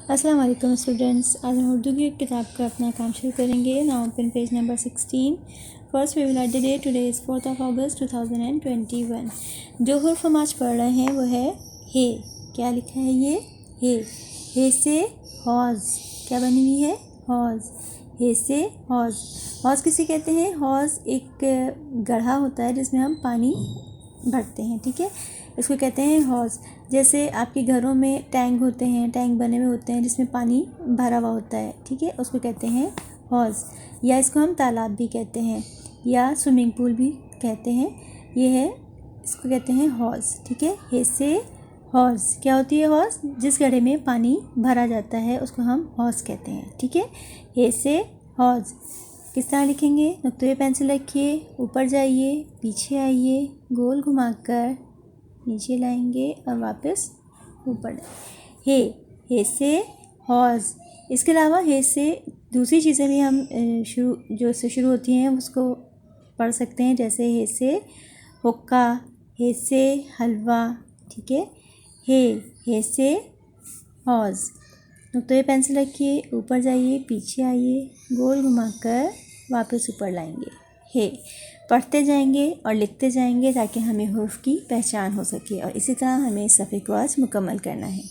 अस्सलाम वालेकुम स्टूडेंट्स। आज हम उर्दू की एक किताब का अपना काम शुरू करेंगे। Now open page number 16। First we will write the day. Today is 4 August 2021। जो हुर्फ हम आज पढ़ रहे हैं वो है हे। क्या लिखा है ये? हे से हौज़। क्या बनी हुई है? हौज़। हे से हौज़। हौज़ किसे कहते हैं? हौज़ एक गड्ढा होता है जिसमें हम पानी भरते हैं, ठीक है, इसको कहते हैं हौज़। जैसे आपके घरों में टैंक होते हैं, टैंक बने हुए होते हैं जिसमें पानी भरा हुआ होता है, ठीक है, उसको कहते हैं हौज़। या इसको हम तालाब भी कहते हैं या स्विमिंग पूल भी कहते हैं। ये है, इसको कहते हैं हौज़, ठीक है। हे से हौज़। क्या होती है हौज़? जिस गड्ढे में पानी भरा जाता है उसको हम हौज़ कहते हैं, ठीक है। हे से हौज़ किस तरह लिखेंगे? नुक्ते पे पेंसिल रखिए, ऊपर जाइए, पीछे आइए, गोल घुमाकर नीचे लाएंगे और वापस ऊपर। हे से हौज़। इसके अलावा हे से दूसरी चीज़ें भी हम जो इससे शुरू होती हैं उसको पढ़ सकते हैं, जैसे हे से हुक्का, हे से हलवा, ठीक है। हे से हौज़। नुक्ते पे पेंसिल रखिए, ऊपर जाइए, पीछे आइए, गोल घुमाकर वापस ऊपर लाएंगे। हे पढ़ते जाएंगे और लिखते जाएंगे ताकि हमें हुर्फ की पहचान हो सके, और इसी तरह हमें इस सफ़े को आज मुकम्मल करना है।